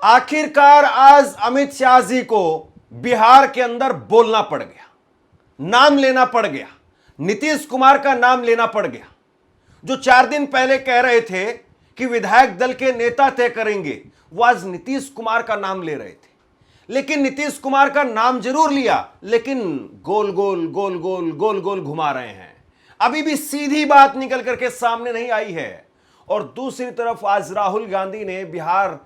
आखिरकार आज अमित शाह जी को बिहार के अंदर बोलना पड़ गया, नाम लेना पड़ गया, नीतीश कुमार का नाम लेना पड़ गया। जो 4 दिन पहले कह रहे थे कि विधायक दल के नेता तय करेंगे, वो आज नीतीश कुमार का नाम ले रहे थे। लेकिन नीतीश कुमार का नाम जरूर लिया, लेकिन गोल गोल गोल गोल गोल गोल घुमा रहे हैं। अभी भी सीधी बात निकल करके सामने नहीं आई है। और दूसरी तरफ आज राहुल गांधी ने बिहार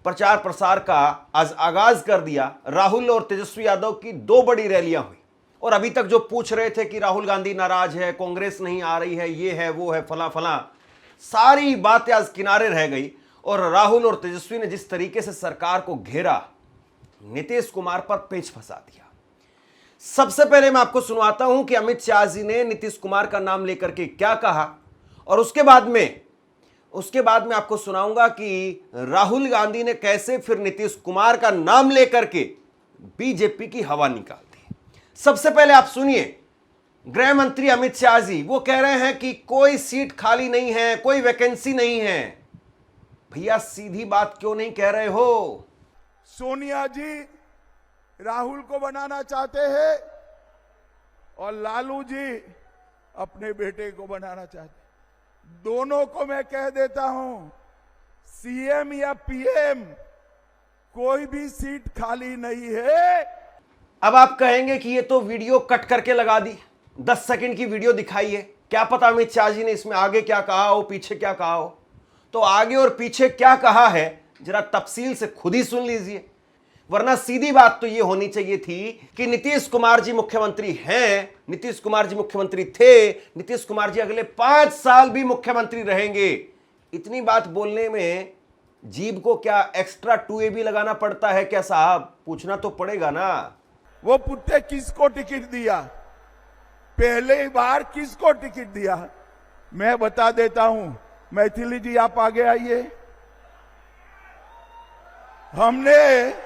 प्रचार प्रसार का आज आगाज कर दिया। राहुल और तेजस्वी यादव की 2 बड़ी रैलियां हुई। और अभी तक जो पूछ रहे थे कि राहुल गांधी नाराज है, कांग्रेस नहीं आ रही है, ये है वो है फला फला, सारी बातें आज किनारे रह गई। और राहुल और तेजस्वी ने जिस तरीके से सरकार को घेरा, नीतीश कुमार पर पेच फंसा दिया। सबसे पहले मैं आपको सुनवाता हूं कि अमित शाह जी ने नीतीश कुमार का नाम लेकर के क्या कहा, और उसके बाद में आपको सुनाऊंगा कि राहुल गांधी ने कैसे फिर नीतीश कुमार का नाम लेकर के बीजेपी की हवा निकाल दी। सबसे पहले आप सुनिए, गृह मंत्री अमित शाह जी वो कह रहे हैं कि कोई सीट खाली नहीं है, कोई वैकेंसी नहीं है। भैया सीधी बात क्यों नहीं कह रहे हो? सोनिया जी राहुल को बनाना चाहते हैं और लालू जी अपने बेटे को बनाना चाहते हैं। दोनों को मैं कह देता हूं, सीएम या पीएम कोई भी सीट खाली नहीं है। अब आप कहेंगे कि ये तो वीडियो कट करके लगा दी, 10 सेकंड की वीडियो दिखाई है, क्या पता अमित शाह जी ने इसमें आगे क्या कहा हो, पीछे क्या कहा हो। तो आगे और पीछे क्या कहा है जरा तफसील से खुद ही सुन लीजिए। वरना सीधी बात तो ये होनी चाहिए थी कि नीतीश कुमार जी मुख्यमंत्री हैं, नीतीश कुमार जी मुख्यमंत्री थे, नीतीश कुमार जी अगले 5 साल भी मुख्यमंत्री रहेंगे। इतनी बात बोलने में जीभ को क्या एक्स्ट्रा 2AB लगाना पड़ता है क्या साहब? पूछना तो पड़ेगा ना। वो पुत्ते किसको टिकट दिया, पहले बार किसको टिकट दिया, मैं बता देता हूं। मैथिली जी आप आगे आइए। हमने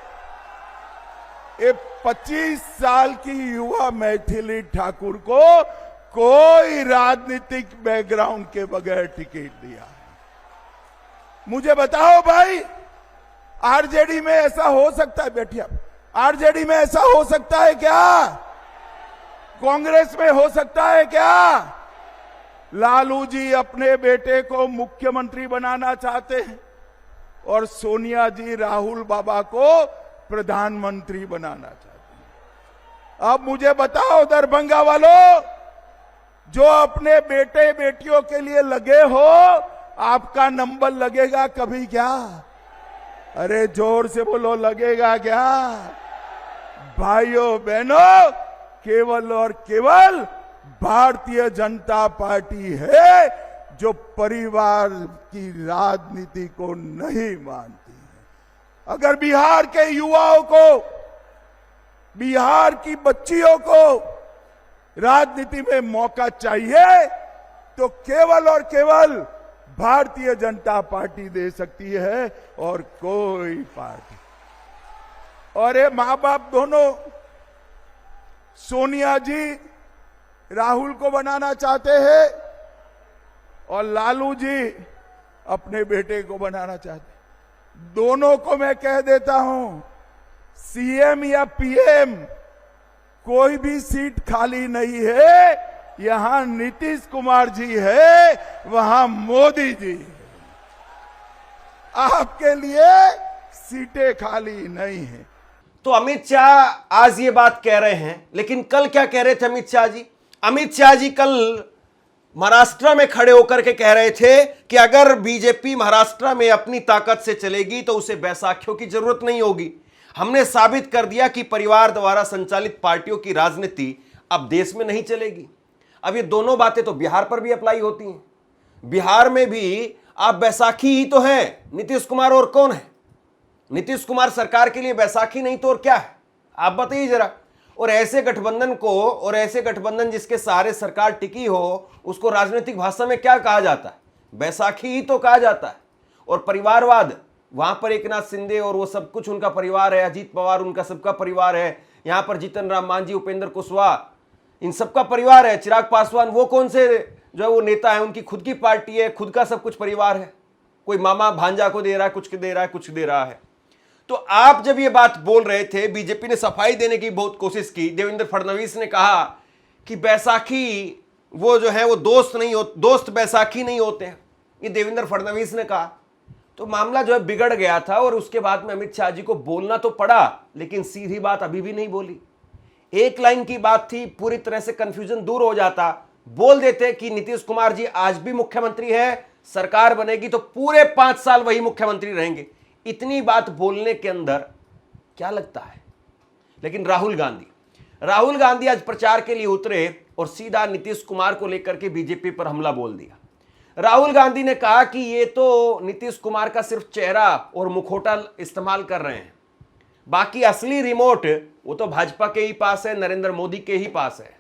ये 25 साल की युवा मैथिली ठाकुर को कोई राजनीतिक बैकग्राउंड के बगैर टिकट दिया। मुझे बताओ भाई, आरजेडी में ऐसा हो सकता है? बैठिए आप। आरजेडी में ऐसा हो सकता है क्या? कांग्रेस में हो सकता है क्या? लालू जी अपने बेटे को मुख्यमंत्री बनाना चाहते हैं और सोनिया जी राहुल बाबा को प्रधानमंत्री बनाना चाहते हैं। अब मुझे बताओ दरभंगा वालों, जो अपने बेटे बेटियों के लिए लगे हो, आपका नंबर लगेगा कभी क्या? अरे जोर से बोलो, लगेगा क्या? भाइयों बहनों, केवल और केवल भारतीय जनता पार्टी है जो परिवार की राजनीति को नहीं मानती है। अगर बिहार के युवाओं को, बिहार की बच्चियों को राजनीति में मौका चाहिए तो केवल और केवल भारतीय जनता पार्टी दे सकती है और कोई पार्टी। और ये मां बाप दोनों, सोनिया जी राहुल को बनाना चाहते हैं और लालू जी अपने बेटे को बनाना चाहते हैं। दोनों को मैं कह देता हूं, सीएम या पीएम कोई भी सीट खाली नहीं है। यहां नीतीश कुमार जी है, वहां मोदी जी है। आपके लिए सीटें खाली नहीं है। तो अमित शाह आज ये बात कह रहे हैं, लेकिन कल क्या कह रहे थे अमित शाह जी? अमित शाह जी कल महाराष्ट्र में खड़े होकर के कह रहे थे कि अगर बीजेपी महाराष्ट्र में अपनी ताकत से चलेगी तो उसे बैसाखियों की जरूरत नहीं होगी। हमने साबित कर दिया कि परिवार द्वारा संचालित पार्टियों की राजनीति अब देश में नहीं चलेगी। अब ये दोनों बातें तो बिहार पर भी अप्लाई होती हैं। बिहार में भी आप बैसाखी ही तो हैं, नीतीश कुमार और कौन है? नीतीश कुमार सरकार के लिए बैसाखी नहीं तो और क्या है? आप बताइए जरा। और ऐसे गठबंधन को, और ऐसे गठबंधन जिसके सहारे सरकार टिकी हो, उसको राजनीतिक भाषा में क्या कहा जाता है? बैसाखी ही तो कहा जाता है। और परिवारवाद, वहां पर एकनाथ शिंदे और वो सब कुछ उनका परिवार है, अजीत पवार उनका सबका परिवार है, यहां पर जीतन राम मांझी, उपेंद्र कुशवाहा, इन सबका परिवार है। चिराग पासवान वो कौन से जो है वो नेता है, उनकी खुद की पार्टी है, खुद का सब कुछ परिवार है। कोई मामा भांजा को दे रहा है, कुछ दे रहा है, कुछ दे रहा है। तो आप जब ये बात बोल रहे थे, बीजेपी ने सफाई देने की बहुत कोशिश की। देवेंद्र फडणवीस ने कहा कि बैसाखी वो जो है वो दोस्त बैसाखी नहीं होते हैं, ये देवेंद्र फडणवीस ने कहा। तो मामला जो है बिगड़ गया था और उसके बाद में अमित शाह जी को बोलना तो पड़ा, लेकिन सीधी बात अभी भी नहीं बोली। एक लाइन की बात थी, पूरी तरह से कंफ्यूजन दूर हो जाता। बोल देते कि नीतीश कुमार जी आज भी मुख्यमंत्री है, सरकार बनेगी तो पूरे 5 साल वही मुख्यमंत्री रहेंगे। इतनी बात बोलने के अंदर क्या लगता है? लेकिन राहुल गांधी आज प्रचार के लिए उतरे और सीधा नीतीश कुमार को लेकर के बीजेपी पर हमला बोल दिया। राहुल गांधी ने कहा कि ये तो नीतीश कुमार का सिर्फ चेहरा और मुखौटा इस्तेमाल कर रहे हैं, बाकी असली रिमोट वो तो भाजपा के ही पास है, नरेंद्र मोदी के ही पास है।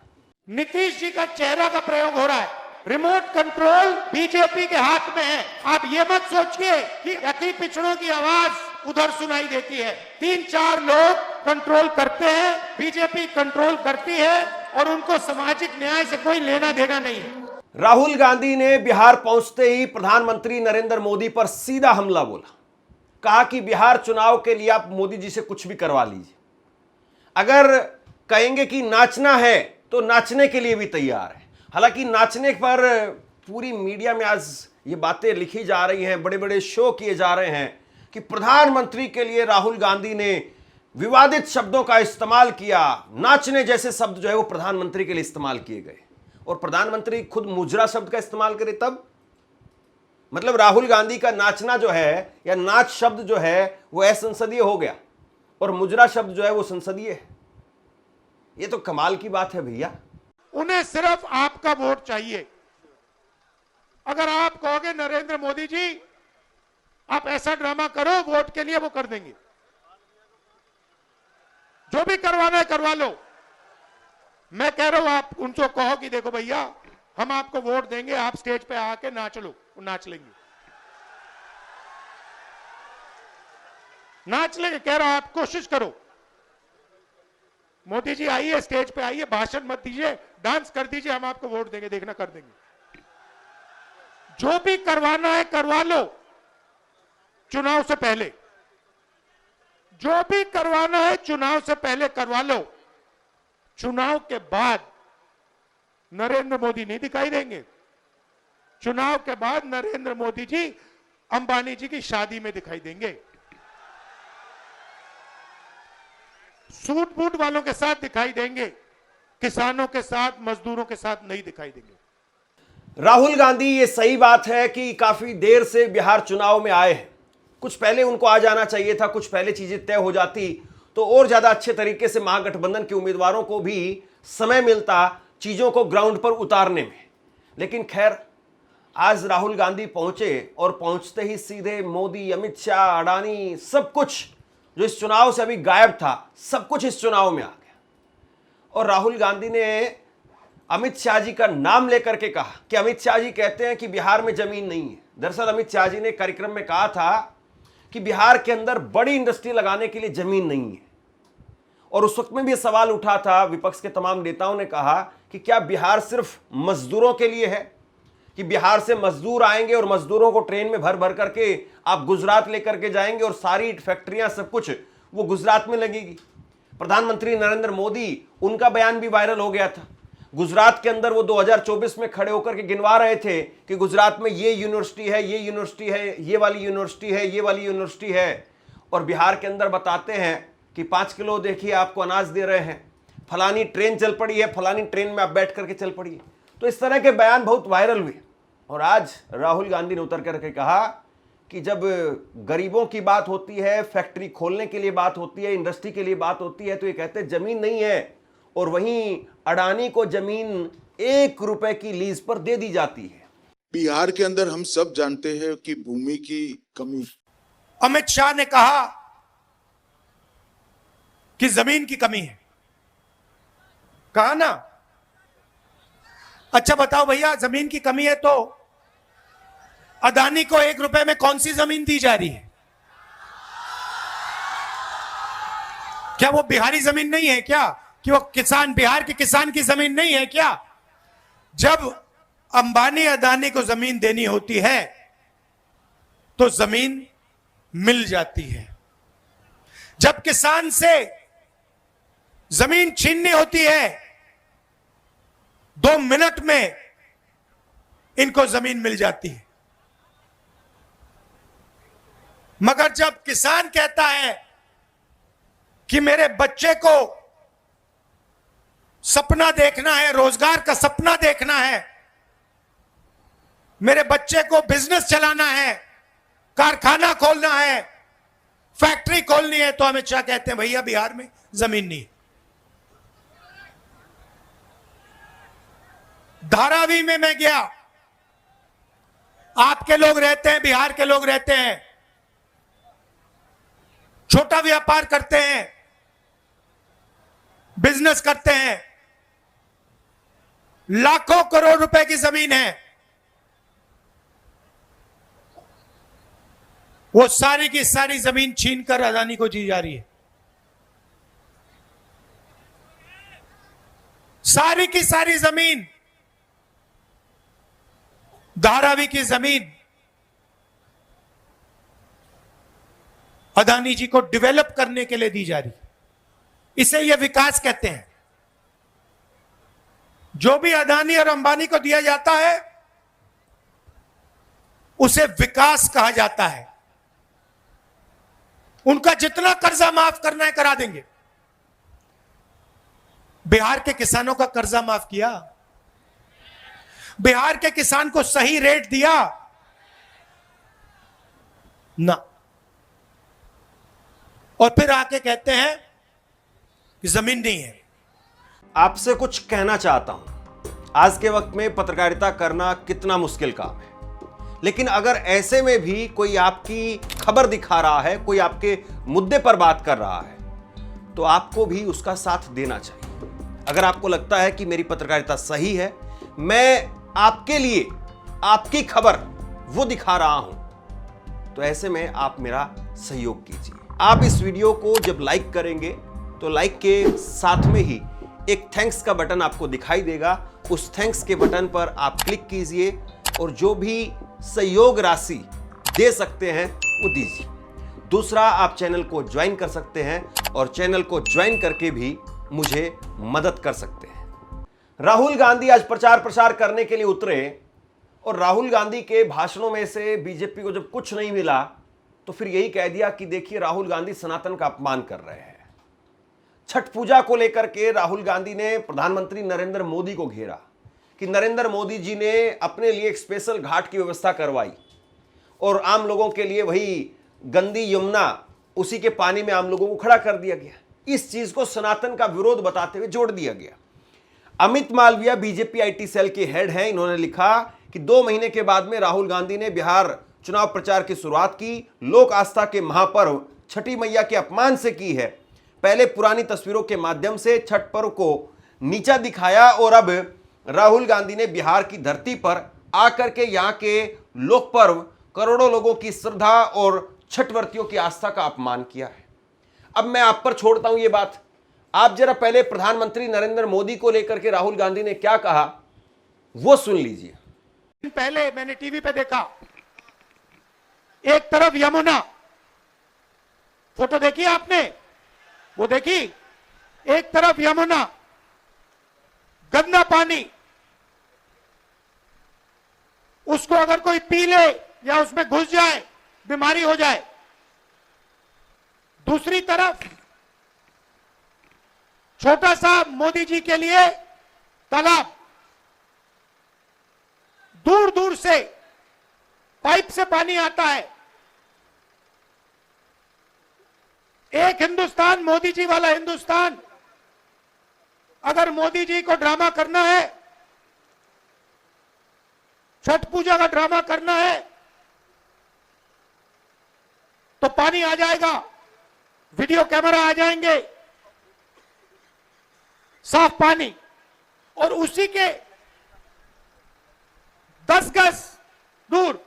नीतीश जी का चेहरा का प्रयोग हो रहा है, रिमोट कंट्रोल बीजेपी के हाथ में है। आप ये मत सोचिए कि अति पिछड़ों की आवाज उधर सुनाई देती है। 3-4 लोग कंट्रोल करते हैं, बीजेपी कंट्रोल करती है और उनको सामाजिक न्याय से कोई लेना देना नहीं है। राहुल गांधी ने बिहार पहुंचते ही प्रधानमंत्री नरेंद्र मोदी पर सीधा हमला बोला। कहा कि बिहार चुनाव के लिए आप मोदी जी से कुछ भी करवा लीजिए, अगर कहेंगे कि नाचना है तो नाचने के लिए भी तैयार है। हालांकि नाचने पर पूरी मीडिया में आज ये बातें लिखी जा रही हैं, बड़े बड़े शो किए जा रहे हैं कि प्रधानमंत्री के लिए राहुल गांधी ने विवादित शब्दों का इस्तेमाल किया। नाचने जैसे शब्द जो है वो प्रधानमंत्री के लिए इस्तेमाल किए गए और प्रधानमंत्री खुद मुजरा शब्द का इस्तेमाल करे तब। मतलब राहुल गांधी का नाचना जो है या नाच शब्द जो है वो असंसदीय हो गया और मुजरा शब्द जो है वो संसदीय है। ये तो कमाल की बात है भैया। उन्हें सिर्फ आपका वोट चाहिए। अगर आप कहोगे नरेंद्र मोदी जी आप ऐसा ड्रामा करो वोट के लिए, वो कर देंगे। जो भी करवाना है करवा लो। मैं कह रहा हूं आप उनको कहो कि देखो भैया हम आपको वोट देंगे, आप स्टेज पे आके नाच लो, वो नाच लेंगे। नाच लेंगे, कह रहा हूं आप कोशिश करो। मोदी जी आइए, स्टेज पे आइए, भाषण मत दीजिए, डांस कर दीजिए, हम आपको वोट देंगे, देखना कर देंगे। जो भी करवाना है करवा लो चुनाव से पहले। जो भी करवाना है चुनाव से पहले करवा लो। चुनाव के बाद नरेंद्र मोदी नहीं दिखाई देंगे। चुनाव के बाद नरेंद्र मोदी जी अंबानी जी की शादी में दिखाई देंगे, सूट बूट वालों के साथ दिखाई देंगे, किसानों के साथ, मजदूरों के साथ नहीं दिखाई देंगे। राहुल गांधी, ये सही बात है कि काफी देर से बिहार चुनाव में आए हैं। कुछ पहले उनको आ जाना चाहिए था, कुछ पहले चीजें तय हो जाती तो और ज्यादा अच्छे तरीके से महागठबंधन के उम्मीदवारों को भी समय मिलता चीजों को ग्राउंड पर उतारने में। लेकिन खैर, आज राहुल गांधी पहुंचे और पहुंचते ही सीधे मोदी, अमित शाह, अडानी, सब कुछ जो इस चुनाव से अभी गायब था, सब कुछ इस चुनाव में आ गया। और राहुल गांधी ने अमित शाह जी का नाम लेकर के कहा कि अमित शाह जी कहते हैं कि बिहार में जमीन नहीं है। दरअसल अमित शाह जी ने कार्यक्रम में कहा था कि बिहार के अंदर बड़ी इंडस्ट्री लगाने के लिए जमीन नहीं है। और उस वक्त में भी सवाल उठा था, विपक्ष के तमाम नेताओं ने कहा कि क्या बिहार सिर्फ मजदूरों के लिए है, कि बिहार से मजदूर आएंगे और मजदूरों को ट्रेन में भर भर करके आप गुजरात लेकर के जाएंगे और सारी फैक्ट्रियां सब कुछ वो गुजरात में लगेगी। प्रधानमंत्री नरेंद्र मोदी, उनका बयान भी वायरल हो गया था। गुजरात के अंदर वो 2024 में खड़े होकर के गिनवा रहे थे कि गुजरात में ये यूनिवर्सिटी है, ये यूनिवर्सिटी है, ये वाली यूनिवर्सिटी है, ये वाली यूनिवर्सिटी है। और बिहार के अंदर बताते हैं कि 5 किलो देखिए आपको अनाज दे रहे हैं, फलानी ट्रेन चल पड़ी है, फलानी ट्रेन में आप बैठ करके चल पड़िए। तो इस तरह के बयान बहुत वायरल हुए। और आज राहुल गांधी ने उतर करके कहा कि जब गरीबों की बात होती है, फैक्ट्री खोलने के लिए बात होती है, इंडस्ट्री के लिए बात होती है, तो ये कहते हैं जमीन नहीं है। और वहीं अडानी को जमीन 1 रुपए की लीज पर दे दी जाती है। बिहार के अंदर हम सब जानते हैं कि भूमि की कमी। अमित शाह ने कहा कि जमीन की कमी है। कहा ना? अच्छा बताओ भैया, जमीन की कमी है तो अदानी को 1 रुपए में कौन सी जमीन दी जा रही है? क्या वो बिहारी जमीन नहीं है क्या? कि वो किसान, बिहार के किसान की जमीन नहीं है क्या? जब अंबानी अदानी को जमीन देनी होती है तो जमीन मिल जाती है। जब किसान से जमीन छीननी होती है 2 मिनट में इनको जमीन मिल जाती है, मगर जब किसान कहता है कि मेरे बच्चे को सपना देखना है, रोजगार का सपना देखना है, मेरे बच्चे को बिजनेस चलाना है, कारखाना खोलना है, फैक्ट्री खोलनी है, तो अमित शाह कहते हैं भैया बिहार में जमीन नहीं। धारावी में मैं गया, आपके लोग रहते हैं, बिहार के लोग रहते हैं, छोटा व्यापार करते हैं, बिजनेस करते हैं, लाखों करोड़ रुपए की जमीन है, वो सारी की सारी जमीन छीनकर अदानी को दी जा रही है। सारी की सारी जमीन, धारावी की जमीन अदानी जी को डेवलप करने के लिए दी जा रही है। इसे यह विकास कहते हैं। जो भी अदानी और अंबानी को दिया जाता है उसे विकास कहा जाता है। उनका जितना कर्जा माफ करना है करा देंगे। बिहार के किसानों का कर्जा माफ किया, बिहार के किसान को सही रेट दिया ना, और फिर आके कहते हैं कि जमीन नहीं है। आपसे कुछ कहना चाहता हूं। आज के वक्त में पत्रकारिता करना कितना मुश्किल काम है, लेकिन अगर ऐसे में भी कोई आपकी खबर दिखा रहा है, कोई आपके मुद्दे पर बात कर रहा है, तो आपको भी उसका साथ देना चाहिए। अगर आपको लगता है कि मेरी पत्रकारिता सही है, मैं आपके लिए आपकी खबर वो दिखा रहा हूं, तो ऐसे में आप मेरा सहयोग कीजिए। आप इस वीडियो को जब लाइक करेंगे तो लाइक के साथ में ही एक थैंक्स का बटन आपको दिखाई देगा। उस थैंक्स के बटन पर आप क्लिक कीजिए और जो भी सहयोग राशि दे सकते हैं वो दीजिए। दूसरा, आप चैनल को ज्वाइन कर सकते हैं और चैनल को ज्वाइन करके भी मुझे मदद कर सकते हैं। राहुल गांधी आज प्रचार प्रसार करने के लिए उतरे और राहुल गांधी के भाषणों में से बीजेपी को जब कुछ नहीं मिला तो फिर यही कह दिया कि देखिए राहुल गांधी सनातन का अपमान कर रहे हैं। छठ पूजा को लेकर के राहुल गांधी ने प्रधानमंत्री नरेंद्र मोदी को घेरा कि नरेंद्र मोदी जी ने अपने लिए एक स्पेशल घाट की व्यवस्था करवाई और आम लोगों के लिए वही गंदी यमुना, उसी के पानी में आम लोगों को खड़ा कर दिया गया। इस चीज को सनातन का विरोध बताते हुए जोड़ दिया गया। Amit Malviya BJP IT cell के हेड हैं, इन्होंने लिखा कि 2 महीने के बाद में राहुल गांधी ने बिहार चुनाव प्रचार की शुरुआत की, लोक आस्था के महापर्व छठी मैया के अपमान से की है। पहले पुरानी तस्वीरों के माध्यम से छठ पर्व को नीचा दिखाया और अब राहुल गांधी ने बिहार की धरती पर आकर के यहां के लोक पर्व, करोड़ों लोगों की श्रद्धा और छठ व्रतियों की आस्था का अपमान किया है। अब मैं आप पर छोड़ता हूं ये बात, आप जरा पहले प्रधानमंत्री नरेंद्र मोदी को लेकर के राहुल गांधी ने क्या कहा वो सुन लीजिए। पहले मैंने टीवी पे देखा, एक तरफ यमुना, फोटो देखी आपने, वो देखी, एक तरफ यमुना, गंदा पानी, उसको अगर कोई पी ले या उसमें घुस जाए बीमारी हो जाए। दूसरी तरफ छोटा सा मोदी जी के लिए तालाब, दूर दूर से पाइप से पानी आता है। एक हिंदुस्तान, मोदी जी वाला हिंदुस्तान। अगर मोदी जी को ड्रामा करना है, छठ पूजा का ड्रामा करना है, तो पानी आ जाएगा, वीडियो कैमरा आ जाएंगे, साफ पानी, और उसी के 10 गज दूर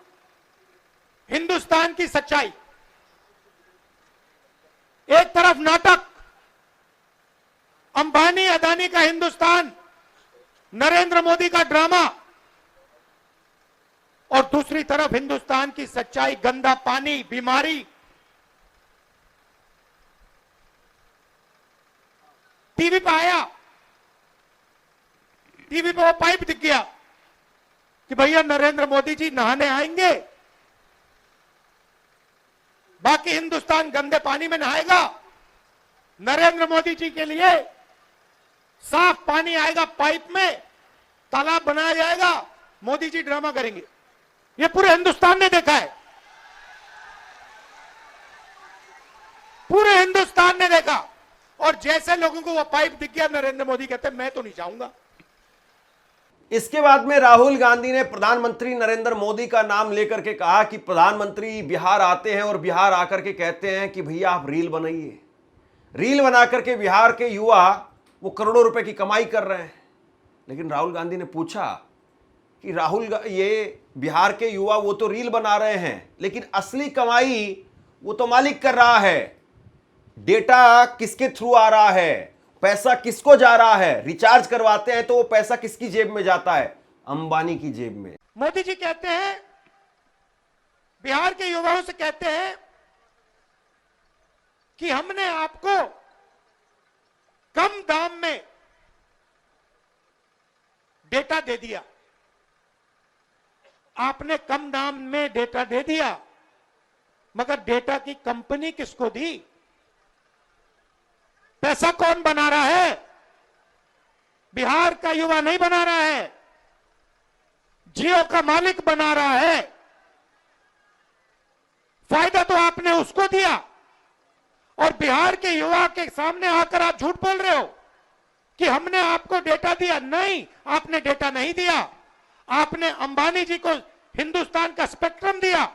हिंदुस्तान की सच्चाई। एक तरफ नाटक, अंबानी अदानी का हिंदुस्तान, नरेंद्र मोदी का ड्रामा, और दूसरी तरफ हिंदुस्तान की सच्चाई, गंदा पानी, बीमारी। टीवी पे आया, टीवी पे वो पाइप दिख गया कि भैया नरेंद्र मोदी जी नहाने आएंगे, बाकी हिंदुस्तान गंदे पानी में नहाएगा। नरेंद्र मोदी जी के लिए साफ पानी आएगा, पाइप में तालाब बनाया जाएगा, मोदी जी ड्रामा करेंगे। ये पूरे हिंदुस्तान ने देखा है, पूरे हिंदुस्तान ने देखा। और जैसे लोगों को वो पाइप दिख गया, नरेंद्र मोदी कहते मैं तो नहीं जाऊंगा। इसके बाद में राहुल गांधी ने प्रधानमंत्री नरेंद्र मोदी का नाम लेकर के कहा कि प्रधानमंत्री बिहार आते हैं और बिहार आकर के कहते हैं कि भैया आप रील बनाइए। रील बना करके बिहार के युवा वो करोड़ों रुपए की कमाई कर रहे हैं। लेकिन राहुल गांधी ने पूछा कि ये बिहार के युवा वो तो रील बना रहे हैं, लेकिन असली कमाई वो तो मालिक कर रहा है। डेटा किसके थ्रू आ रहा है, पैसा किसको जा रहा है, रिचार्ज करवाते हैं तो वो पैसा किसकी जेब में जाता है? अंबानी की जेब में। मोदी जी कहते हैं, बिहार के युवाओं से कहते हैं कि हमने आपको कम दाम में डेटा दे दिया। आपने कम दाम में डेटा दे दिया, मगर डेटा की कंपनी किसको दी? पैसा कौन बना रहा है? बिहार का युवा नहीं बना रहा है, जियो का मालिक बना रहा है। फायदा तो आपने उसको दिया, और बिहार के युवा के सामने आकर आप झूठ बोल रहे हो कि हमने आपको डेटा दिया। नहीं, आपने डेटा नहीं दिया। आपने अंबानी जी को हिंदुस्तान का स्पेक्ट्रम दिया,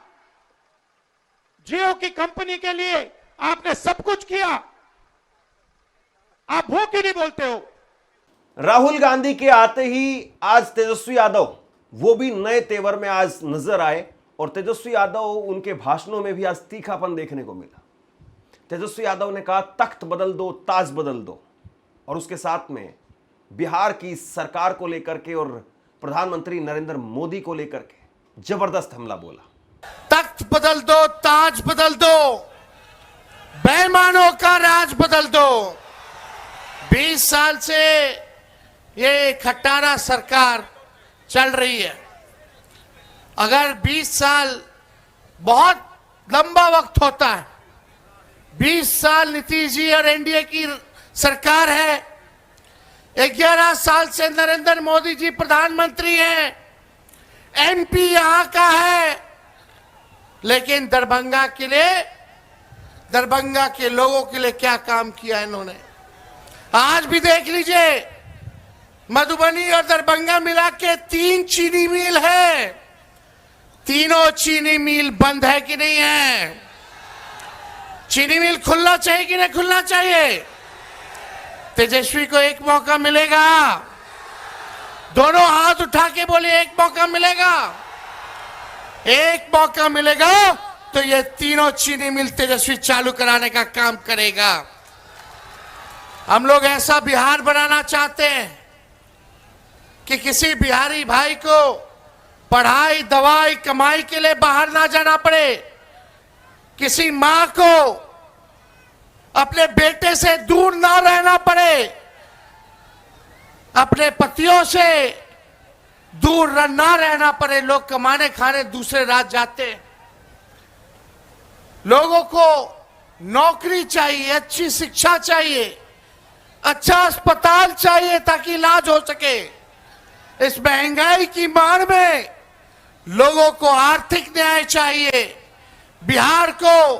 जियो की कंपनी के लिए आपने सब कुछ किया। आप वो क्यों नहीं बोलते हो? राहुल गांधी के आते ही आज तेजस्वी यादव वो भी नए तेवर में आज नजर आए, और तेजस्वी यादव उनके भाषणों में भी आज तीखापन देखने को मिला। तेजस्वी यादव ने कहा तख्त बदल दो, ताज बदल दो, और उसके साथ में बिहार की सरकार को लेकर के और प्रधानमंत्री नरेंद्र मोदी को लेकर के जबरदस्त हमला बोला। तख्त बदल दो, ताज बदल दो, बेईमानों का राज बदल दो। 20 साल से ये खट्टारा सरकार चल रही है। अगर 20 साल बहुत लंबा वक्त होता है, 20 साल नीतीश जी और एनडीए की सरकार है, 11 साल से नरेंद्र मोदी जी प्रधानमंत्री हैं, एमपी यहां का है, लेकिन दरभंगा के लिए, दरभंगा के लोगों के लिए क्या काम किया इन्होंने? आज भी देख लीजिए, मधुबनी और दरभंगा मिला के 3 चीनी मिल है। तीनों चीनी मिल बंद है कि नहीं है? चीनी मिल खुलना चाहिए कि नहीं खुलना चाहिए? तेजस्वी को एक मौका मिलेगा। दोनों हाथ उठा के बोले एक मौका मिलेगा। एक मौका मिलेगा तो ये तीनों चीनी मिल तेजस्वी चालू कराने का काम करेगा। हम लोग ऐसा बिहार बनाना चाहते हैं कि किसी बिहारी भाई को पढ़ाई, दवाई, कमाई के लिए बाहर ना जाना पड़े, किसी मां को अपने बेटे से दूर ना रहना पड़े, अपने पतियों से दूर ना रहना पड़े। लोग कमाने खाने दूसरे राज्य जाते हैं। लोगों को नौकरी चाहिए, अच्छी शिक्षा चाहिए, अच्छा अस्पताल चाहिए ताकि इलाज हो सके। इस महंगाई की मार में लोगों को आर्थिक न्याय चाहिए। बिहार को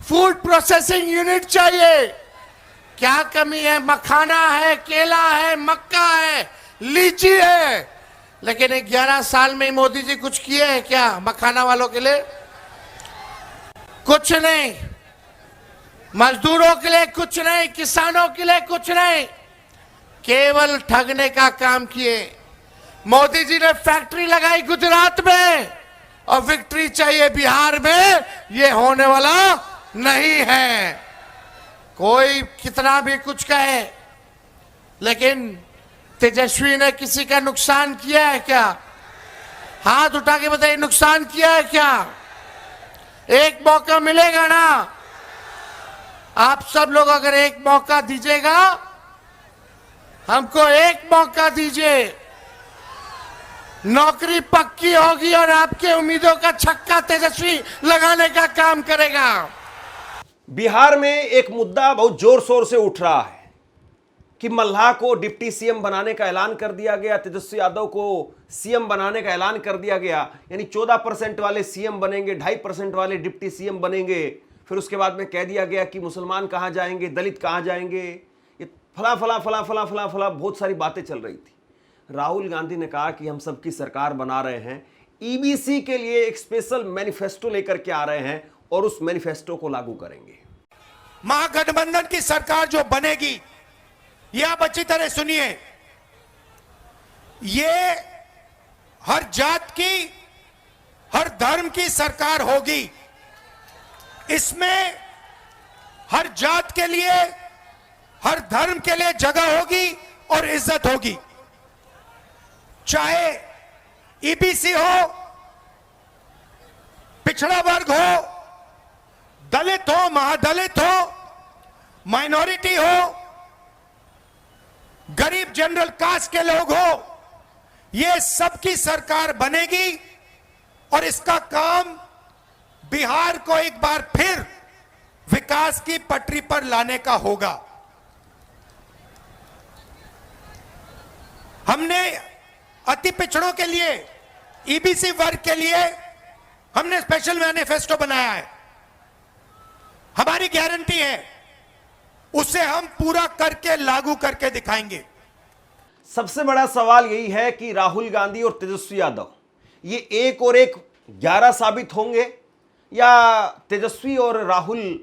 फूड प्रोसेसिंग यूनिट चाहिए। क्या कमी है? मखाना है, केला है, मक्का है, लीची है, लेकिन 11 साल में मोदी जी कुछ किए हैं क्या मखाना वालों के लिए? कुछ नहीं। मजदूरों के लिए कुछ नहीं, किसानों के लिए कुछ नहीं, केवल ठगने का काम किए। मोदी जी ने फैक्ट्री लगाई गुजरात में, और विक्ट्री चाहिए बिहार में, ये होने वाला नहीं है। कोई कितना भी कुछ कहे, लेकिन तेजस्वी ने किसी का नुकसान किया है क्या? हाथ उठा के बताइए, नुकसान किया है क्या? एक मौका मिलेगा ना? आप सब लोग अगर एक मौका दीजिएगा हमको एक मौका दीजिए, नौकरी पक्की होगी और आपके उम्मीदों का छक्का तेजस्वी लगाने का काम करेगा। बिहार में एक मुद्दा बहुत जोर शोर से उठ रहा है कि मल्लाह को डिप्टी सीएम बनाने का ऐलान कर दिया गया, तेजस्वी यादव को सीएम बनाने का ऐलान कर दिया गया, यानी 14% वाले सीएम बनेंगे, 2.5% वाले डिप्टी सीएम बनेंगे। फिर उसके बाद में कह दिया गया कि मुसलमान कहां जाएंगे, दलित कहां जाएंगे, ये फला फला फला फला फला फला बहुत सारी बातें चल रही थी। राहुल गांधी ने कहा कि हम सबकी सरकार बना रहे हैं, ईबीसी के लिए एक स्पेशल मैनिफेस्टो लेकर के आ रहे हैं और उस मैनिफेस्टो को लागू करेंगे। महागठबंधन की सरकार जो बनेगी, ये आप अच्छी तरह सुनिए, ये हर जात की, हर धर्म की सरकार होगी। इसमें हर जात के लिए, हर धर्म के लिए जगह होगी और इज्जत होगी। चाहे ईबीसी हो, पिछड़ा वर्ग हो, दलित हो, महादलित हो, माइनॉरिटी हो, गरीब जनरल कास्ट के लोग हो, ये सबकी सरकार बनेगी और इसका काम बिहार को एक बार फिर विकास की पटरी पर लाने का होगा। हमने अति पिछड़ों के लिए, ईबीसी वर्ग के लिए हमने स्पेशल मैनिफेस्टो बनाया है। हमारी गारंटी है, उसे हम पूरा करके लागू करके दिखाएंगे। सबसे बड़ा सवाल यही है कि राहुल गांधी और तेजस्वी यादव ये 1 और 1 11 साबित होंगे, या तेजस्वी और राहुल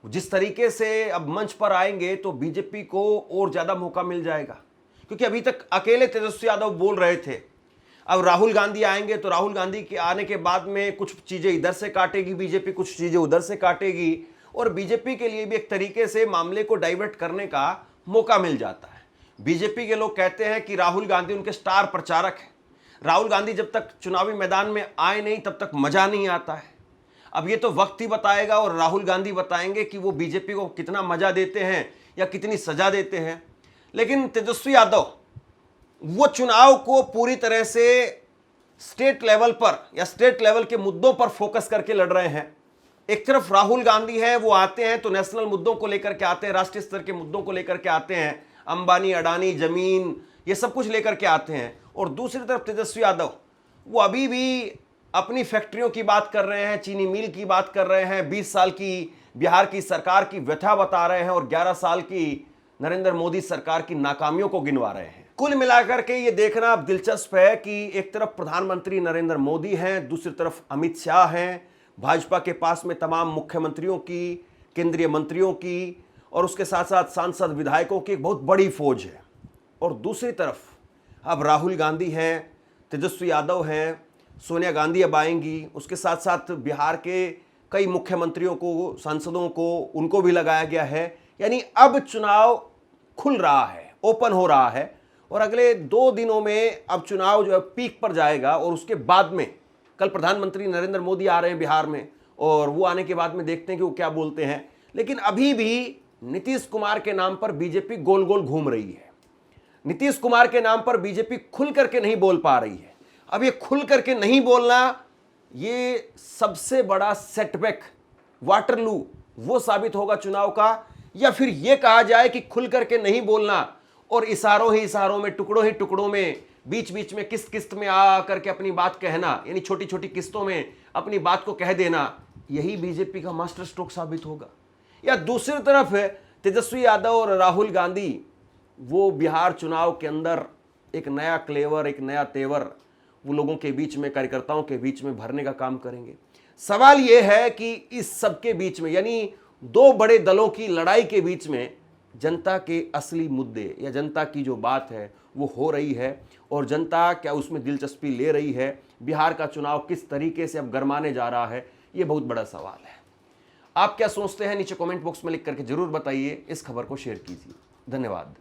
जिस तरीके से अब मंच पर आएंगे तो बीजेपी को और ज्यादा मौका मिल जाएगा। क्योंकि अभी तक अकेले तेजस्वी यादव बोल रहे थे, अब राहुल गांधी आएंगे तो राहुल गांधी के आने के बाद में कुछ चीजें इधर से काटेगी बीजेपी, कुछ चीजें उधर से काटेगी, और बीजेपी के लिए भी एक तरीके से मामले को डाइवर्ट करने का मौका मिल जाता है। बीजेपी के लोग कहते हैं कि राहुल गांधी उनके स्टार प्रचारक हैं, राहुल गांधी जब तक चुनावी मैदान में आए नहीं तब तक मजा नहीं आता है। अब ये तो वक्त ही बताएगा और राहुल गांधी बताएंगे कि वो बीजेपी को कितना मजा देते हैं या कितनी सजा देते हैं। लेकिन तेजस्वी यादव वो चुनाव को पूरी तरह से स्टेट लेवल पर या स्टेट लेवल के मुद्दों पर फोकस करके लड़ रहे हैं। एक तरफ राहुल गांधी है, वो आते हैं तो नेशनल मुद्दों को लेकर के आते हैं, राष्ट्रीय स्तर के मुद्दों को लेकर के आते हैं, अंबानी अडानी जमीन ये सब कुछ लेकर के आते हैं, और दूसरी तरफ तेजस्वी यादव वो अभी भी अपनी फैक्ट्रियों की बात कर रहे हैं, चीनी मिल की बात कर रहे हैं, 20 साल की बिहार की सरकार की व्यथा बता रहे हैं और 11 साल की नरेंद्र मोदी सरकार की नाकामियों को गिनवा रहे हैं। कुल मिलाकर के ये देखना अब दिलचस्प है कि एक तरफ प्रधानमंत्री नरेंद्र मोदी हैं, दूसरी तरफ अमित शाह हैं, भाजपा के पास में तमाम मुख्यमंत्रियों की, केंद्रीय मंत्रियों की और उसके साथ साथ सांसद विधायकों की एक बहुत बड़ी फौज है, और दूसरी तरफ अब राहुल गांधी हैं, तेजस्वी यादव हैं, सोनिया गांधी अब आएंगी, उसके साथ साथ बिहार के कई मुख्यमंत्रियों को, सांसदों को, उनको भी लगाया गया है। यानी अब चुनाव खुल रहा है, ओपन हो रहा है, और अगले 2 दिनों में अब चुनाव जो है पीक पर जाएगा, और उसके बाद में कल प्रधानमंत्री नरेंद्र मोदी आ रहे हैं बिहार में, और वो आने के बाद में देखते हैं कि वो क्या बोलते हैं। लेकिन अभी भी नीतीश कुमार के नाम पर बीजेपी गोल गोल घूम रही है, नीतीश कुमार के नाम पर बीजेपी खुल करके नहीं बोल पा रही है। अब ये खुल करके नहीं बोलना, ये सबसे बड़ा सेटबैक, वाटरलू वो साबित होगा चुनाव का, या फिर ये कहा जाए कि खुल करके नहीं बोलना और इशारों ही इशारों में, टुकड़ों ही टुकड़ों में, बीच बीच में किस्त किस्त में आ करके अपनी बात कहना, यानी छोटी छोटी किस्तों में अपनी बात को कह देना, यही बीजेपी का मास्टर स्ट्रोक साबित होगा। या दूसरी तरफ तेजस्वी यादव और राहुल गांधी वो बिहार चुनाव के अंदर एक नया क्लेवर, एक नया तेवर वो लोगों के बीच में, कार्यकर्ताओं के बीच में भरने का काम करेंगे। सवाल यह है कि इस सब के बीच में, यानी 2 बड़े दलों की लड़ाई के बीच में, जनता के असली मुद्दे या जनता की जो बात है वो हो रही है, और जनता क्या उसमें दिलचस्पी ले रही है, बिहार का चुनाव किस तरीके से अब गरमाने जा रहा है, ये बहुत बड़ा सवाल है। आप क्या सोचते हैं नीचे कमेंट बॉक्स में लिख करके जरूर बताइए। इस खबर को शेयर कीजिए। धन्यवाद।